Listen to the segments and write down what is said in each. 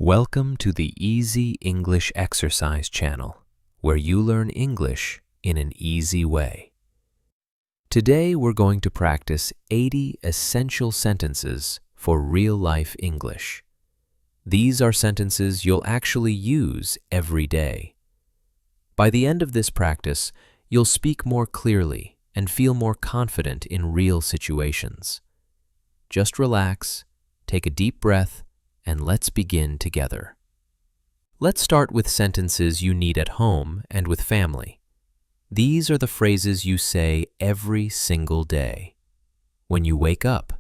Welcome to the Easy English Exercise channel, where you learn English in an easy way. Today we're going to practice 80 essential sentences for real-life English. These are sentences you'll actually use every day. By the end of this practice, you'll speak more clearly and feel more confident in real situations. Just relax, take a deep breath, and let's begin together. Let's start with sentences you need at home and with family. These are the phrases you say every single day. When you wake up,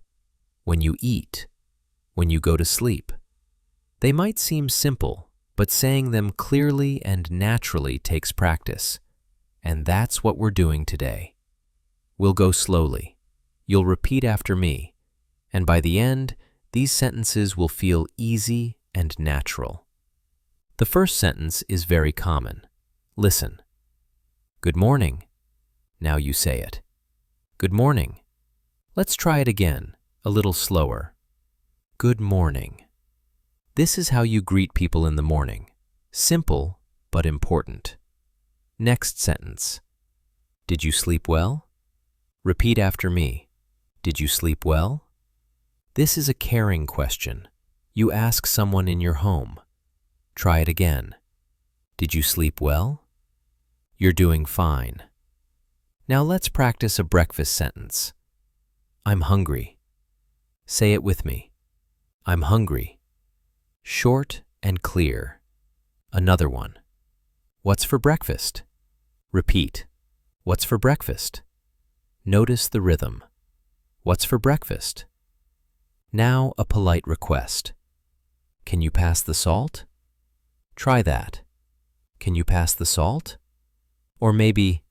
when you eat, when you go to sleep. They might seem simple, but saying them clearly and naturally takes practice. And that's what we're doing today. We'll go slowly. You'll repeat after me. And by the end, these sentences will feel easy and natural. The first sentence is very common. Listen. Good morning. Now you say it. Good morning. Let's try it again, a little slower. Good morning. This is how you greet people in the morning. Simple, but important. Next sentence. Did you sleep well? Repeat after me. Did you sleep well? This is a caring question. You ask someone in your home. Try it again. Did you sleep well? You're doing fine. Now let's practice a breakfast sentence. I'm hungry. Say it with me. I'm hungry. Short and clear. Another one. What's for breakfast? Repeat. What's for breakfast? Notice the rhythm. What's for breakfast? Now a polite request. Can you pass the salt? Try that. Can you pass the salt? Or maybe,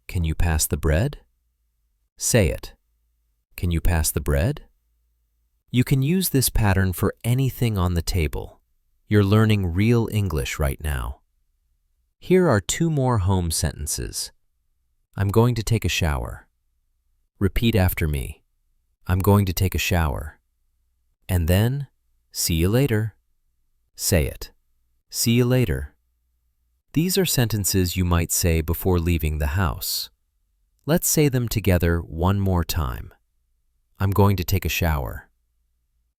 can you pass the bread? Say it. Can you pass the bread? You can use this pattern for anything on the table. You're learning real English right now. Here are two more home sentences. I'm going to take a shower. Repeat after me. I'm going to take a shower. And then, see you later. Say it. See you later. These are sentences you might say before leaving the house. Let's say them together one more time. I'm going to take a shower.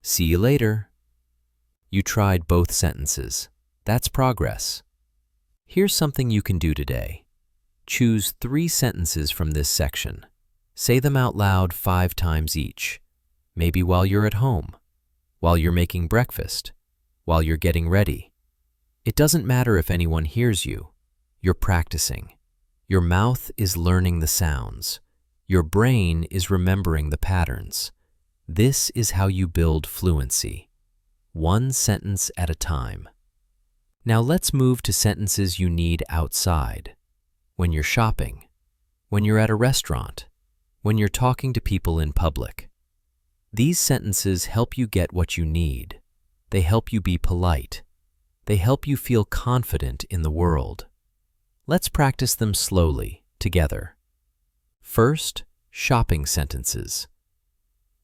See you later. You tried both sentences. That's progress. Here's something you can do today. Choose 3 sentences from this section. Say them out loud 5 times each. Maybe while you're at home, while you're making breakfast, while you're getting ready. It doesn't matter if anyone hears you. You're practicing. Your mouth is learning the sounds. Your brain is remembering the patterns. This is how you build fluency. One sentence at a time. Now let's move to sentences you need outside. When you're shopping, when you're at a restaurant, when you're talking to people in public. These sentences help you get what you need. They help you be polite. They help you feel confident in the world. Let's practice them slowly, together. First, shopping sentences.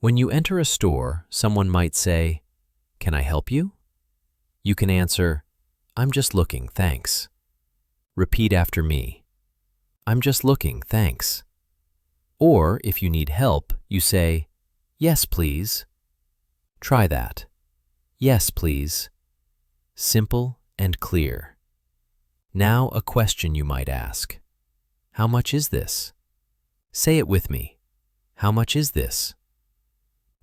When you enter a store, someone might say, "Can I help you?" You can answer, "I'm just looking, thanks." Repeat after me. "I'm just looking, thanks." Or, if you need help, you say, "Yes, please." Try that. Yes, please. Simple and clear. Now a question you might ask. How much is this? Say it with me. How much is this?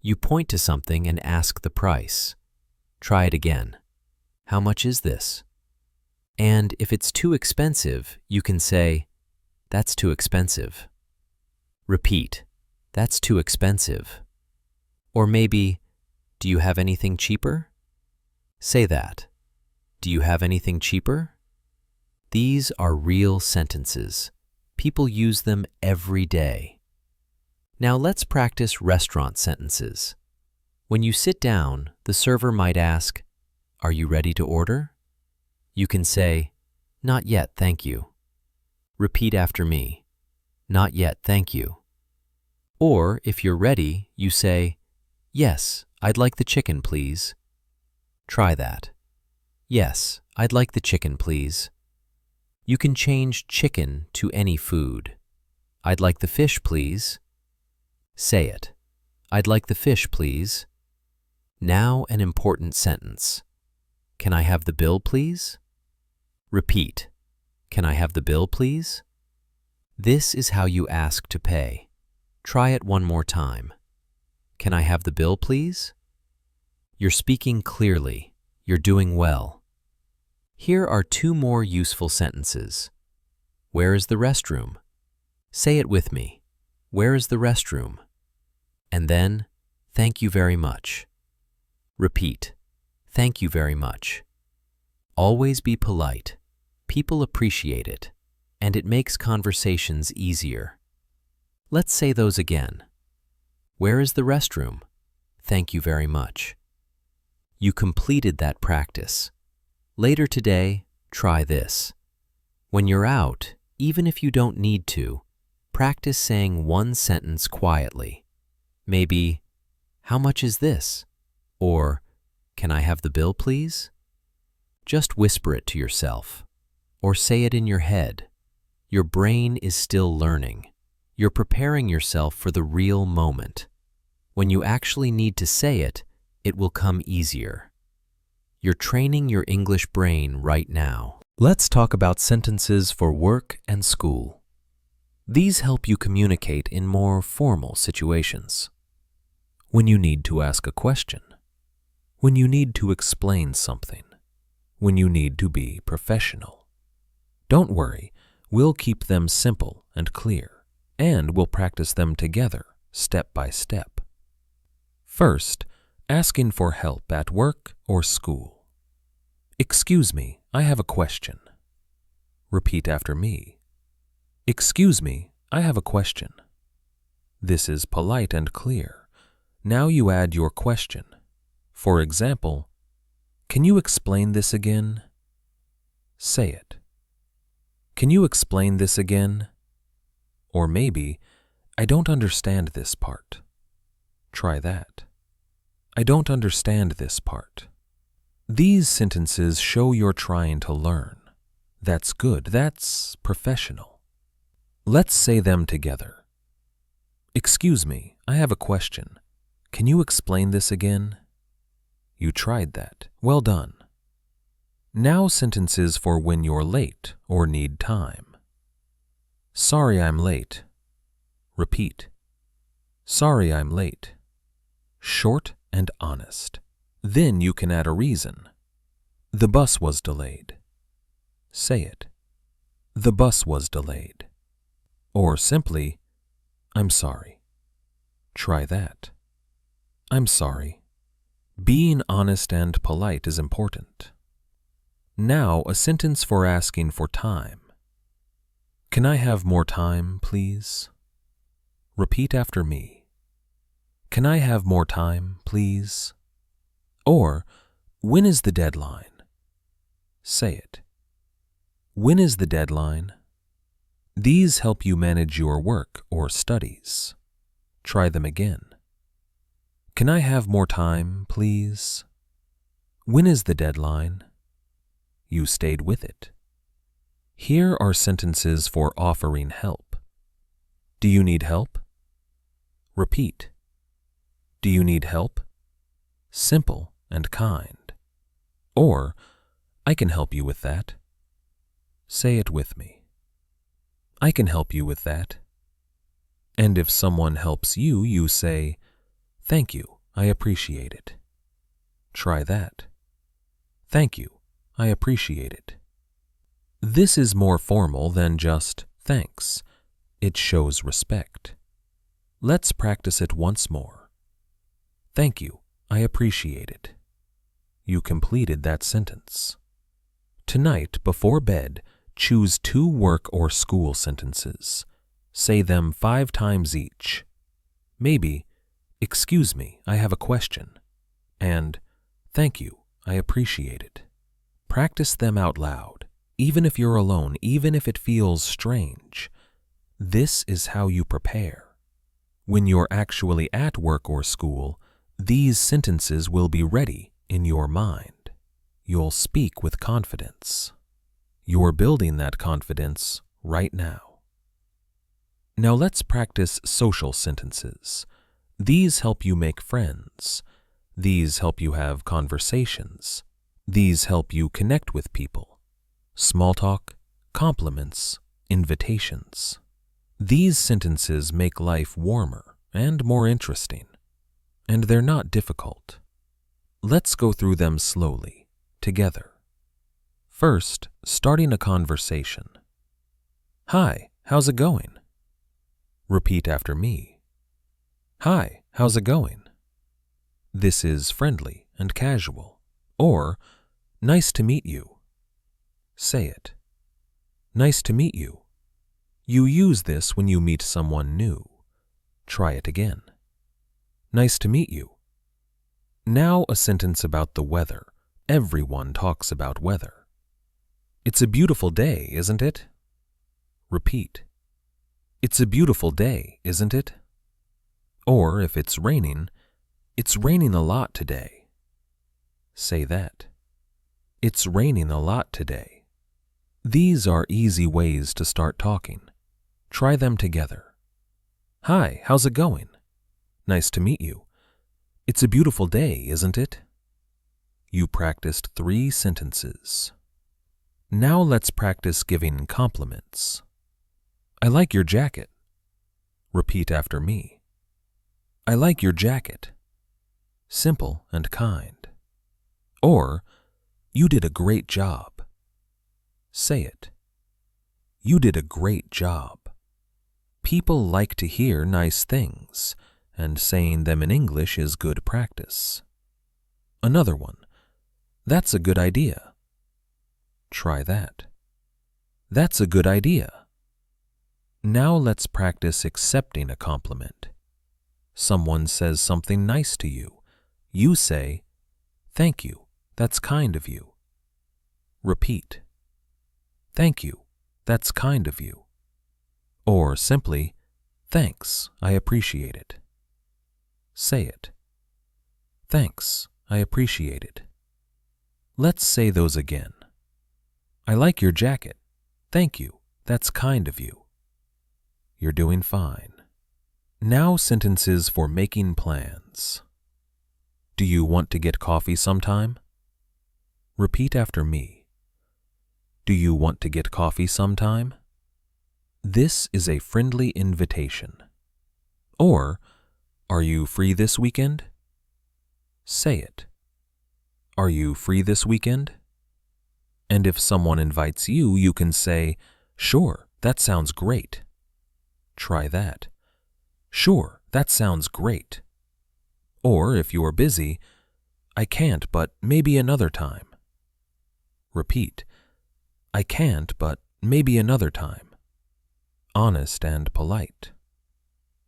You point to something and ask the price. Try it again. How much is this? And if it's too expensive, you can say, "That's too expensive." Repeat. That's too expensive. Or maybe, do you have anything cheaper? Say that. Do you have anything cheaper? These are real sentences. People use them every day. Now let's practice restaurant sentences. When you sit down, the server might ask, "Are you ready to order?" You can say, "Not yet, thank you." Repeat after me. Not yet, thank you. Or, if you're ready, you say, "Yes, I'd like the chicken, please." Try that. Yes, I'd like the chicken, please. You can change chicken to any food. I'd like the fish, please. Say it. I'd like the fish, please. Now an important sentence. Can I have the bill, please? Repeat. Can I have the bill, please? This is how you ask to pay. Try it one more time. Can I have the bill, please? You're speaking clearly. You're doing well. Here are two more useful sentences. Where is the restroom? Say it with me. Where is the restroom? And then, thank you very much. Repeat. Thank you very much. Always be polite. People appreciate it, and it makes conversations easier. Let's say those again. Where is the restroom? Thank you very much. You completed that practice. Later today, try this. When you're out, even if you don't need to, practice saying one sentence quietly. Maybe, how much is this? Or, can I have the bill, please? Just whisper it to yourself, or say it in your head. Your brain is still learning. You're preparing yourself for the real moment. When you actually need to say it, it will come easier. You're training your English brain right now. Let's talk about sentences for work and school. These help you communicate in more formal situations. When you need to ask a question. When you need to explain something. When you need to be professional. Don't worry, we'll keep them simple and clear, and we'll practice them together, step by step. First, asking for help at work or school. Excuse me, I have a question. Repeat after me. Excuse me, I have a question. This is polite and clear. Now you add your question. For example, can you explain this again? Say it. Can you explain this again? Or maybe, I don't understand this part. Try that. I don't understand this part. These sentences show you're trying to learn. That's good. That's professional. Let's say them together. Excuse me, I have a question. Can you explain this again? You tried that. Well done. Now sentences for when you're late or need time. Sorry I'm late. Repeat. Sorry I'm late. Short and honest. Then you can add a reason. The bus was delayed. Say it. The bus was delayed. Or simply, I'm sorry. Try that. I'm sorry. Being honest and polite is important. Now a sentence for asking for time. Can I have more time, please? Repeat after me. Can I have more time, please? Or, when is the deadline? Say it. When is the deadline? These help you manage your work or studies. Try them again. Can I have more time, please? When is the deadline? You stayed with it. Here are sentences for offering help. Do you need help? Repeat. Do you need help? Simple and kind. Or, I can help you with that. Say it with me. I can help you with that. And if someone helps you, you say, thank you, I appreciate it. Try that. Thank you, I appreciate it. This is more formal than just thanks. It shows respect. Let's practice it once more. Thank you, I appreciate it. You completed that sentence. Tonight, before bed, choose 2 work or school sentences. Say them 5 times each. Maybe, excuse me, I have a question. And, thank you, I appreciate it. Practice them out loud, even if you're alone, even if it feels strange. This is how you prepare. When you're actually at work or school, these sentences will be ready in your mind. you'll speak with confidence. You're building that confidence right now. Now let's practice social sentences. These help you make friends. These help you have conversations. These help you connect with people. Small talk, compliments, invitations. These sentences make life warmer and more interesting, and they're not difficult. Let's go through them slowly, together. First, starting a conversation. Hi, how's it going? Repeat after me. Hi, how's it going? This is friendly and casual. Or, nice to meet you. Say it. Nice to meet you. You use this when you meet someone new. Try it again. Nice to meet you. Now a sentence about the weather. Everyone talks about weather. It's a beautiful day, isn't it? Repeat. It's a beautiful day, isn't it? Or if it's raining a lot today. Say that. It's raining a lot today. These are easy ways to start talking. Try them together. Hi, how's it going? Nice to meet you. It's a beautiful day, isn't it? You practiced 3 sentences. Now let's practice giving compliments. I like your jacket. Repeat after me. I like your jacket. Simple and kind. Or, you did a great job. Say it. You did a great job. People like to hear nice things, and saying them in English is good practice. Another one. That's a good idea. Try that. That's a good idea. Now let's practice accepting a compliment. Someone says something nice to you. You say, thank you, that's kind of you. Repeat. Thank you, that's kind of you. Or simply, thanks, I appreciate it. Say it. Thanks, I appreciate it. Let's say those again. I like your jacket. Thank you, that's kind of you. You're doing fine. Now sentences for making plans. Do you want to get coffee sometime? Repeat after me. Do you want to get coffee sometime? This is a friendly invitation. Or, are you free this weekend? Say it. Are you free this weekend? And if someone invites you, you can say, sure, that sounds great. Try that. Sure, that sounds great. Or if you're busy, I can't, but maybe another time. Repeat. I can't, but maybe another time. Honest and polite.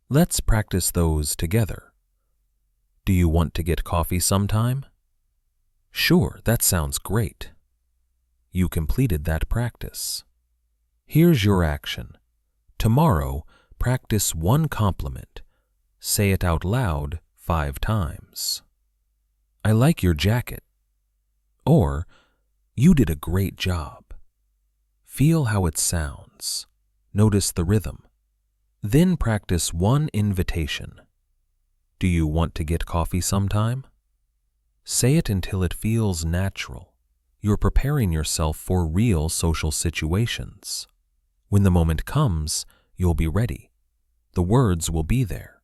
Let's practice those together. Do you want to get coffee sometime? Sure, that sounds great. You completed that practice. Here's your action. Tomorrow, practice one compliment. Say it out loud 5 times. I like your jacket. Or, you did a great job. Feel how it sounds. Notice the rhythm. Then practice one invitation. Do you want to get coffee sometime? Say it until it feels natural. You're preparing yourself for real social situations. When the moment comes, you'll be ready. The words will be there.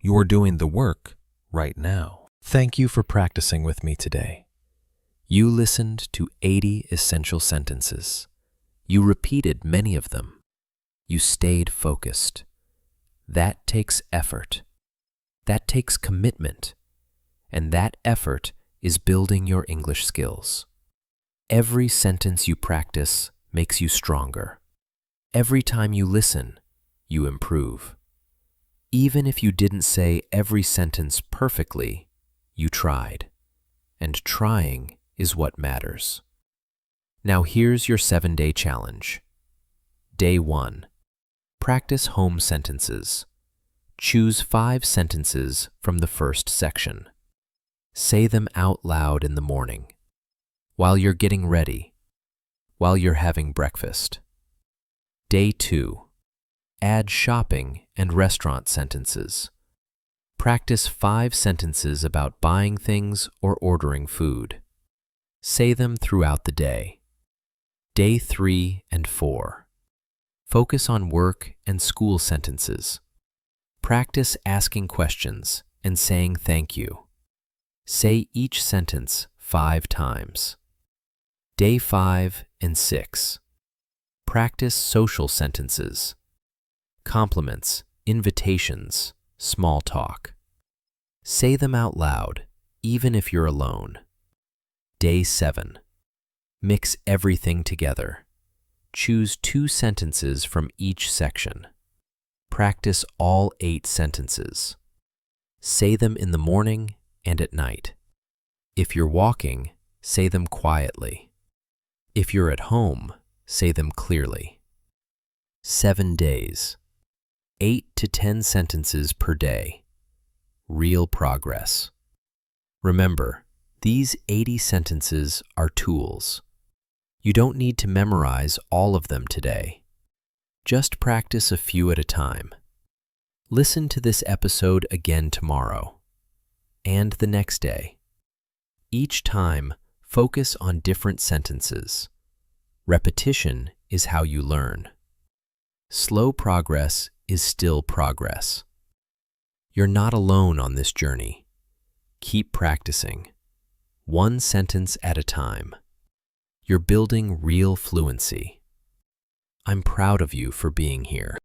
You're doing the work right now. Thank you for practicing with me today. You listened to 80 essential sentences. You repeated many of them. You stayed focused. That takes effort. That takes commitment. And that effort is building your English skills. Every sentence you practice makes you stronger. Every time you listen, you improve. Even if you didn't say every sentence perfectly, you tried. And trying is what matters. Now here's your 7-day challenge. Day 1. Practice home sentences. Choose 5 sentences from the first section. Say them out loud in the morning. while you're getting ready, while you're having breakfast. Day 2. Add shopping and restaurant sentences. Practice 5 sentences about buying things or ordering food. Say them throughout the day. Day 3 and 4. Focus on work and school sentences. Practice asking questions and saying thank you. Say each sentence 5 times. Day 5 and 6. Practice social sentences. Compliments, invitations, small talk. Say them out loud, even if you're alone. Day 7. Mix everything together. Choose 2 sentences from each section. Practice all 8 sentences. Say them in the morning and at night. If you're walking, say them quietly. If you're at home, say them clearly. 7 days. 8 to 10 sentences per day. Real progress. Remember, these 80 sentences are tools. You don't need to memorize all of them today. Just practice a few at a time. Listen to this episode again tomorrow and the next day. Each time, focus on different sentences. Repetition is how you learn. Slow progress is still progress. You're not alone on this journey. Keep practicing, 1 sentence at a time. You're building real fluency. I'm proud of you for being here.